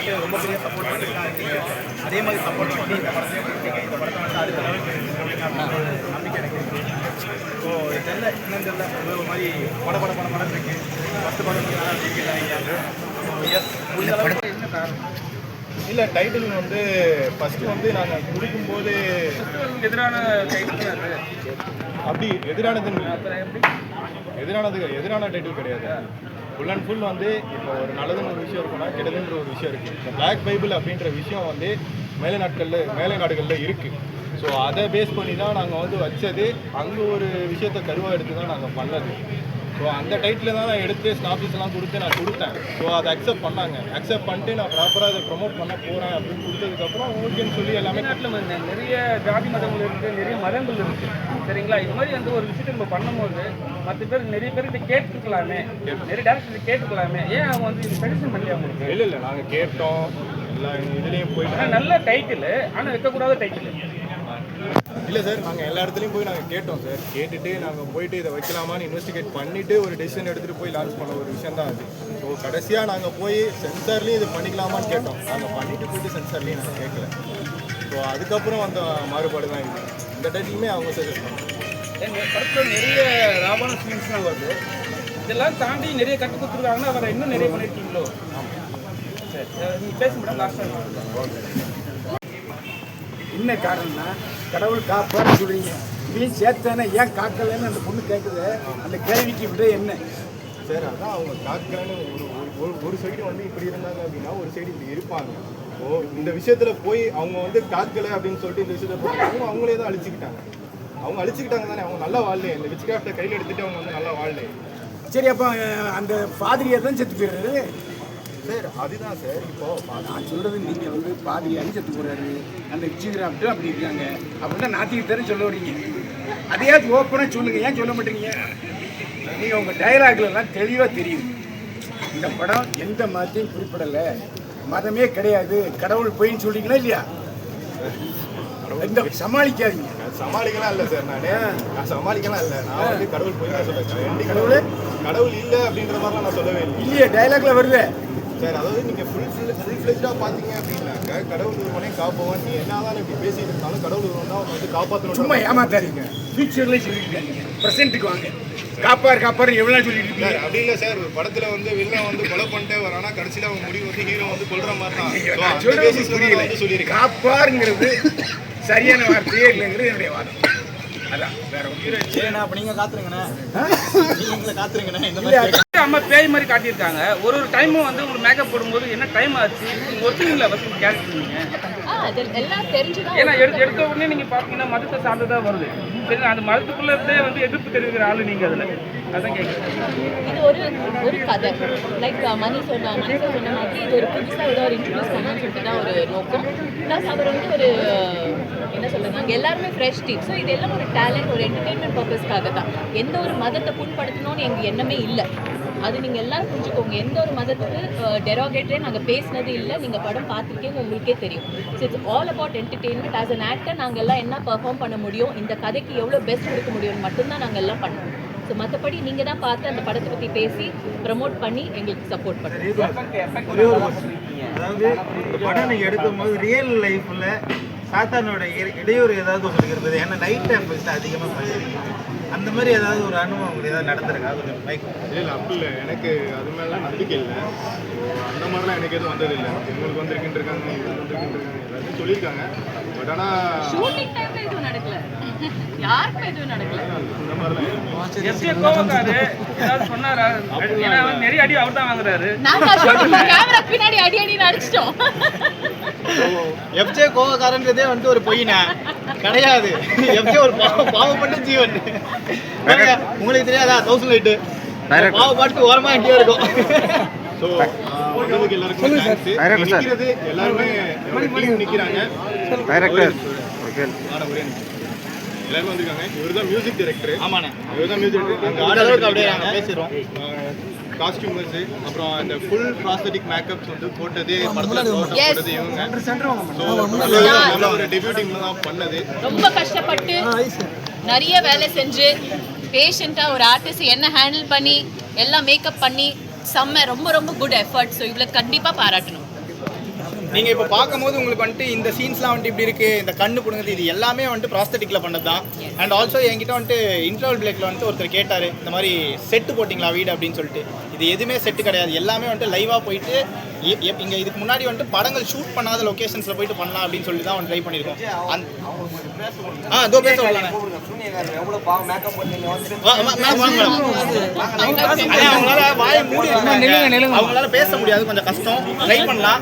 வந்துட்டு ரொம்ப பெரிய சப்போர்ட் பண்ணிருக்காங்க. அதே மாதிரி சப்போர்ட் பண்ணி இந்த படத்தை பண்ணிருக்கீங்க. இந்த படத்தை வந்து அடுத்த லெவலுக்கு அப்படின்னு ஒரு நம்பிக்கை எனக்கு இருக்குது. ஸோ தெரியல என்னன்னு தெரியல, ஒரு மாதிரி படம் இருக்கு. ஃபஸ்ட்டு படம் நல்லா இருக்கு. எஸ் என்ன காரணம் இல்லை டைட்டில் வந்து ஃபஸ்ட்டு வந்து நாங்கள் கொடுக்கும்போது எதிரான டைட்டில் அது அப்படி எதிரான டைட்டில் கிடையாது. ஃபுல் அண்ட் ஃபுல் வந்து இப்போ ஒரு நல்லதுன்னு ஒரு விஷயம் இருக்குன்னா கெடுதல்ன்ற ஒரு விஷயம் இருக்குது. இந்த பிளாக் பைபிள் அப்படின்ற விஷயம் வந்து மேலை நாடுகளில் இருக்குது. ஸோ அதை பேஸ் பண்ணி தான் நாங்கள் வந்து வச்சது. அங்கே ஒரு விஷயத்தை கருவாக எடுத்து தான் நாங்கள் பண்ணது. ஸோ அந்த டைட்டில் தான் நான் எடுத்து ஸ்னாப்ஸ்லாம் கொடுத்து நான் கொடுத்தேன். ஸோ அதை அக்செப்ட் பண்ணாங்க. அக்செப்ட் பண்ணிட்டு நான் ப்ராப்பராக அதை ப்ரொமோட் பண்ண போகிறேன் அப்படின்னு கொடுத்ததுக்கப்புறம் ஓகேன்னு சொல்லி எல்லாமே நாட்டில் நிறைய ஜாதி மதங்கள் இருக்குது, நிறைய மதங்கள் இருக்குது. சரிங்களா? இது மாதிரி வந்து ஒரு விஷயத்தை நம்ம பண்ணும்போது மற்ற பேர் நிறைய பேர் இதை கேட்டுக்கலாமே, நிறைய டேரக்டர் கேட்டுக்கலாமே, ஏன் அவங்க வந்து இது மெடிசன் பண்ணி அவங்களுக்கு? இல்லை நாங்கள் கேட்டோம். எல்லா இதுலேயும் போயிட்டு நல்ல டைட்டில் ஆனால் வைக்கக்கூடாத டைட்டில் இல்லை சார். நாங்கள் எல்லா இடத்துலையும் போய் நாங்கள் கேட்டோம் சார். கேட்டுட்டு நாங்கள் போயிட்டு இதை வைக்கலாமான்னு இன்வெஸ்டிகேட் பண்ணிவிட்டு ஒரு டெசிஷன் எடுத்துகிட்டு போய் லான்ச் பண்ண ஒரு விஷயம் தான் அது. ஸோ கடைசியாக நாங்கள் போய் சென்சார்லேயும் இது பண்ணிக்கலாமான்னு கேட்டோம். நாங்கள் பண்ணிவிட்டு போயிட்டு சென்சார்லேயும் நாங்கள் கேட்கல. ஸோ அதுக்கப்புறம் அந்த மாறுபாடு தான் இது. இந்த டைட்டிலுமே அவங்க சஜஸ்ட் பண்ணுறாங்க. எங்கள் படத்தில் நிறைய ராவண சீன்ஸ்லாம் வருது. இதெல்லாம் தாண்டி நிறைய கற்றுக் கொடுத்துருக்காங்கன்னா அவரை இன்னும் நிறைய பண்ணியிருக்கீங்களோ? சரி, நீங்கள் பேச முடியாது லாஸ்ட்டாக என்ன காரணம்னா கடவுள் காப்பான்னு சொல்கிறீங்க, இதையும் சேர்த்தானே ஏன் காக்கலைன்னு அந்த பொண்ணு கேட்குது. அந்த கேள்விக்கு விட என்ன சார்? அதான் அவங்க காக்கலன்னு ஒரு சைடு வந்து இப்படி இருந்தாங்க அப்படின்னா ஒரு சைடு இப்படி இருப்பாங்க. ஓ இந்த விஷயத்தில் போய் அவங்க வந்து காக்கலை அப்படின்னு சொல்லிட்டு இந்த விஷயத்தை போய் அவங்களே தான் அழிச்சிக்கிட்டாங்க. அவங்க அழிச்சிக்கிட்டாங்க தானே. அவங்க நல்லா வாழலையே. இந்த விச் கிராஃப்டை கையில் எடுத்துகிட்டு அவங்க வந்து நல்லா வாழலையே. சரி, அப்போ அந்த பாதிரியார் தான் செத்து போயிடுறாரு சார். அதுதான் சார். இப்போ நான் சொல்கிறது நீங்கள் வந்து பாதிரியாரும் செத்து போகிறாரு, அந்த விஜயகிராஃப்டும் அப்படி இருக்காங்க அப்படின்னா நாத்திகத்தரும் சொல்ல வரீங்க. அதையாவது ஓப்பனாக சொல்லுங்கள், ஏன் சொல்ல மாட்டேங்க? நீங்கள் உங்கள் டைலாக்லாம் தெளிவாக தெரியும். இந்த படம் எந்த மதத்தையும் குறிப்பிடலை, மதமே கிடையாது, கடவுள் போயின்னு சொல்கிறீங்களா இல்லையா? இந்த சமாளிக்காதீங்க. சமாளிக்கலாம் இல்லை சார். நான் சமாளிக்கலாம் இல்லை. நான் வந்து கடவுள் போய் தான் சொல்லுவேன். கடவுள் இல்லை அப்படின்ற மாதிரிலாம் நான் சொல்லவே இல்லை. இல்லையே, டைலாக்ல வருது சார். அதாவது நீங்கள் ஃபுல் ஃப்ளெஜ்டாக பார்த்தீங்க அப்படின்னாக்க கடவுள் ஒருவனே காப்பவன். நீ என்னதான் இப்படி பேசிட்டு இருந்தாலும் கடவுள் ஒருவன் தான் வந்து காப்பாற்றணும். சும்மா ஏமாத்தாதீங்க. ஃபியூச்சர்லேயே சொல்லியிருக்காங்க, ப்ரெசென்ட்டுக்கு வாங்க. காப்பார் எவ்வளோ சொல்லிட்டு இருக்காரு. அப்படி இல்லை சார். ஒரு படத்தில் வந்து வில்லன் வந்து கொலை பண்ணிட்டே வரானா கடைசியில் அவங்க முடிவு வந்து ஹீரோ வந்து கொல்ற மாதிரி தான் சொல்லியிருக்கேன். காப்பாருங்கிறது சரியான வார்த்தையே இல்லைங்கிறது என்னுடைய வாதம். அதான் வேற ஒன்றும். அப்போ நீங்கள் காத்துருங்கண்ணே, நீங்களே காத்துருங்கண்ணே. இந்த மாதிரி அம்மா பேய் மாதிரி காட்டியிருக்காங்க. ஒரு டைமும் வந்து உங்களுக்கு மேக்கப் போடும்போது என்ன டைம் ஆச்சு? ஒரிஜினல் ஃபஸ்ட் கேரக்டர் ஏன்னா எடுத்த உடனே நீங்கள் பார்த்தீங்கன்னா மதத்தை சார்ந்ததாக வருது. சரி, அந்த மதத்துக்குள்ளே வந்து எதிர்ப்பு தெரிவிக்கிற ஆள் நீங்கள் அதில் அதான் கேட்குறேன். இது ஒரு கதை லைக் மணி சொன்ன மாதிரி இது ஒரு புதுசாக ஏதோ ஒரு இன்ட்ரடியூஸ் பண்ணணும்னு சொல்லிட்டு தான் ஒரு நோக்கம். ப்ளஸ் அவர் வந்து ஒரு என்ன சொல்கிறது, நாங்கள் எல்லாருமே ஃப்ரெஷ் டீம். ஸோ இது எல்லாம் ஒரு டேலண்ட், ஒரு என்டர்டெயின்மெண்ட் பர்பஸ்க்காக தான். எந்த ஒரு மதத்தை புண்படுத்தணும்னு எங்கள் எண்ணமே இல்லை. அது நீங்கள் எல்லாரும் புரிஞ்சுக்கோங்க. எந்த ஒரு மதத்துக்கு டெரோகேட்டரே நாங்கள் பேசினது இல்லை. நீங்கள் படம் பார்த்துருக்கீங்க, உங்களுக்கே தெரியும். So it's all about entertainment. As an actor நாங்கள் எல்லாம் என்ன பெர்ஃபார்ம் பண்ண முடியும், இந்த கதைக்கு எவ்வளோ பெஸ்ட் கொடுக்க முடியும்னு மட்டும்தான் நாங்கள் எல்லாம் பண்ணுவோம். ஸோ மற்றபடி நீங்கள் தான் பார்த்து அந்த படத்தை பற்றி பேசி ப்ரமோட் பண்ணி எங்களுக்கு சப்போர்ட் பண்ணுறோம். அதாவது இந்த படம் நீங்கள் எடுக்கும்போது ரியல் லைஃப்பில் சாத்தானோட இடையூறு ஏதாவது உங்களுக்கு இருந்தது? ஏன்னா நைட் டைம் ஃபஸ்ட்டு அதிகமாக பண்ணிருக்கீங்க. அந்த மாதிரி ஏதாவது ஒரு அனுபவம் உங்களுக்கு ஏதாவது நடந்திருக்கா? அது லைக் இல்லை அப்படி இல்லை. எனக்கு அது மேலாம் நம்பிக்கை இல்லை. அந்த மாதிரிலாம் எனக்கு எதுவும் வந்தது இல்லை. உங்களுக்கு வந்திருக்குன்னு இருக்காங்க, எல்லாத்தையும் சொல்லியிருக்காங்க. பட் ஆனால் ஷூட்டிங் டைம்ல எதுவும் நடக்கல, யாருக்கும் எதுவும் நடக்கல. அந்த மாதிரிலாம் கோவக்காரு ஏதாவது சொன்னாரா? ஏன்னா நிறைய அடி அவர் தான் வாங்குறாரு. நாங்கள் ஷூட்டிங் கேமரா பின்னாடி அடி அடிச்சிட்டோம். எஃப்ஜே கோவக்காரன்றதே வந்து ஒரு பொய்னா கிடையாது. எஃப்ஜே ஒரு பாவப்பட்ட ஜீவன். உங்களுக்கு தெரியாதா? 1000 லைட்டு பாவப்பாட்டு ஓரமா இங்கே இருக்கும். ஸோ வந்ததுக்கு எல்லாருக்கும் நிற்கிறது எல்லாருமே டீம் நிற்கிறாங்க. எல்லாருமே வந்திருக்காங்க. இவர் தான் மியூசிக் டைரக்டர். ஆமாண்ணே, இவர் தான் மியூசிக் டைரக்டர். அப்படியே பேசிடுறோம். காஸ்டியூமர்ஸு, அப்புறம் இந்த ஃபுல் ப்ராஸ்தட்டிக் மேக்கப்ஸ் வந்து போட்டது படத்தில் போட்டது இவங்க. நல்ல ஒரு டெபியூட்டிங் தான் பண்ணது. ரொம்ப கஷ்டப்பட்டு நிறைய வேலை செஞ்சு பேஷண்ட்டாக ஒரு ஆர்டிஸ்ட் என்ன ஹேண்டில் பண்ணி எல்லாம் மேக்கப் பண்ணி செம்ம ரொம்ப ரொம்ப குட் எஃபர்ட். ஸோ இவ்வளோ கண்டிப்பாக பாராட்டணும். நீங்கள் இப்போ பார்க்கும்போது உங்களுக்கு வந்துட்டு இந்த சீன்ஸ்லாம் வந்துட்டு இப்படி இருக்குது, இந்த கண்ணு பிடுங்குது, இது எல்லாமே வந்துட்டு ப்ராஸ்தட்டிக்கில் பண்ணது தான். அண்ட் ஆல்சோ என்கிட்ட வந்துட்டு இன்டர்வல் பிரேக்கில் வந்துட்டு ஒருத்தர் கேட்டார், இந்த மாதிரி செட்டு போட்டிங்களா வீடு அப்படின்னு சொல்லிட்டு. இது எதுவுமே செட்டு கிடையாது, எல்லாமே வந்துட்டு லைவாக போயிட்டு இங்கே இதுக்கு முன்னாடி வந்துட்டு படங்கள் ஷூட் பண்ணாத லொக்கேஷன்ஸில் போயிட்டு பண்ணலாம் அப்படின்னு சொல்லி தான் ட்ரை பண்ணியிருக்கோம். இதோ பேச வரலானே. அவங்களால வாயை மூடி அவங்களால பேச முடியாது, கொஞ்சம் கஷ்டம். ட்ரை பண்ணலாம்.